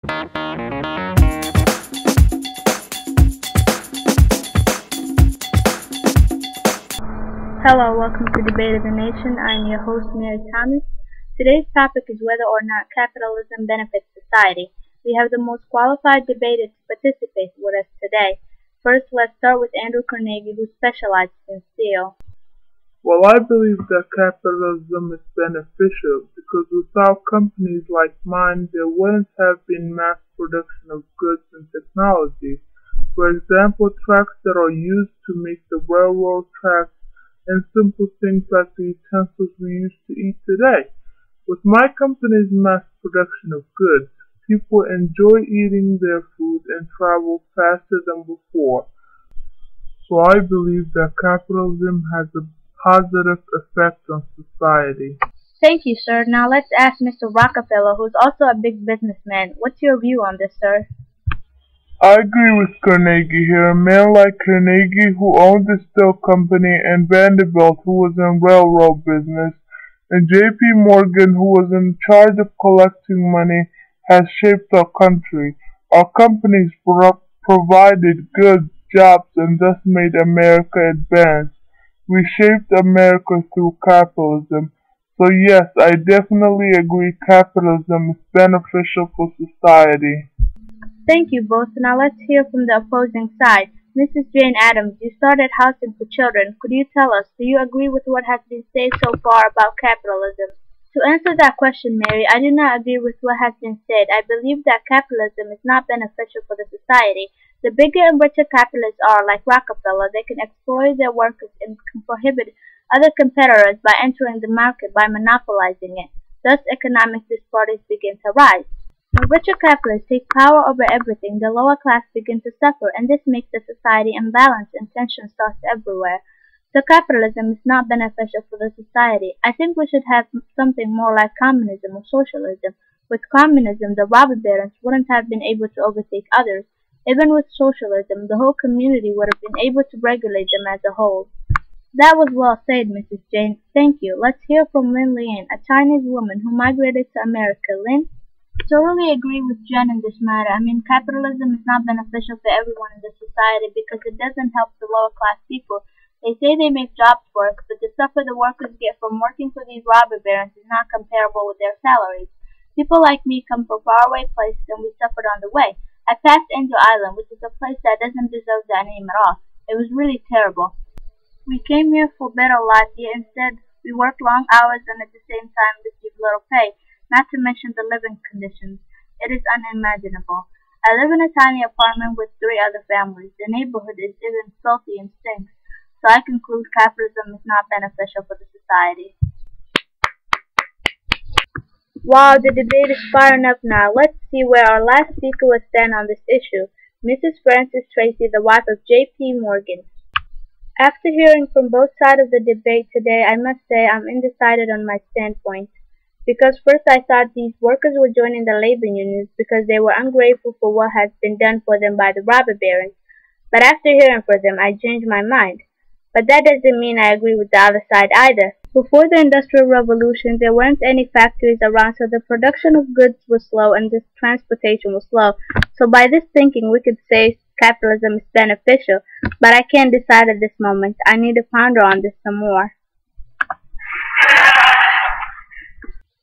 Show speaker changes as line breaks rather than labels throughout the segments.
Hello, welcome to Debate of the Nation. I'm your host, Mary Thomas. Today's topic is whether or not capitalism benefits society. We have the most qualified debaters to participate with us today. First, let's start with Andrew Carnegie, who specializes in steel.
Well, I believe that capitalism is beneficial because without companies like mine, there wouldn't have been mass production of goods and technology. For example, tracks that are used to make the railroad tracks and simple things like the utensils we use to eat today. With my company's mass production of goods, people enjoy eating their food and travel faster than before. So I believe that capitalism has a positive effect on society.
Thank you, sir. Now let's ask Mr. Rockefeller, who's also a big businessman. What's your view on this, sir?
I agree with Carnegie here. A man like Carnegie, who owned the steel company, and Vanderbilt, who was in railroad business, and J.P. Morgan, who was in charge of collecting money, has shaped our country. Our companies provided goods, jobs, and thus made America advance. We shaped America through capitalism. So yes, I definitely agree capitalism is beneficial for society.
Thank you both. Now let's hear from the opposing side. Mrs. Jane Addams, you started Housing for Children. Could you tell us, do you agree with what has been said so far about capitalism? To answer that question, Mary, I do not agree with what has been said. I believe that capitalism is not beneficial for the society. The bigger and richer capitalists are, like Rockefeller, they can exploit their workers and can prohibit other competitors by entering the market by monopolizing it. Thus, economic disparities begin to rise. When richer capitalists take power over everything, the lower class begin to suffer, and this makes the society imbalanced and tension starts everywhere. So capitalism is not beneficial for the society. I think we should have something more like communism or socialism. With communism, the robber barons wouldn't have been able to overtake others. Even with socialism, the whole community would have been able to regulate them as a whole. That was well said, Mrs. Jane. Thank you. Let's hear from Lynn Lian, a Chinese woman who migrated to America. Lynn? Totally agree with Jen in this matter. I mean, capitalism is not beneficial for everyone in the society because it doesn't help the lower class people. They say they make jobs for us, but the suffer the workers get from working for these robber barons is not comparable with their salaries. People like me come from faraway places and we suffered on the way. I passed Angel Island, which is a place that doesn't deserve that name at all. It was really terrible. We came here for better life, yet instead we worked long hours and at the same time received little pay. Not to mention the living conditions. It is unimaginable. I live in a tiny apartment with 3 other families. The neighborhood is even filthy and stinks. So I conclude capitalism is not beneficial for the society. Wow, the debate is firing up now. Let's see where our last speaker will stand on this issue. Mrs. Frances Tracy, the wife of J.P. Morgan. After hearing from both sides of the debate today, I must say I'm undecided on my standpoint. Because first I thought these workers were joining the labor unions because they were ungrateful for what has been done for them by the robber barons. But after hearing from them, I changed my mind. But that doesn't mean I agree with the other side either. Before the Industrial Revolution, there weren't any factories around, so the production of goods was slow and the transportation was slow. So by this thinking, we could say capitalism is beneficial. But I can't decide at this moment. I need to ponder on this some more.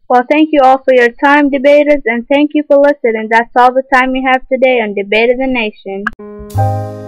Well, thank you all for your time, debaters, and thank you for listening. That's all the time we have today on Debate of the Nation.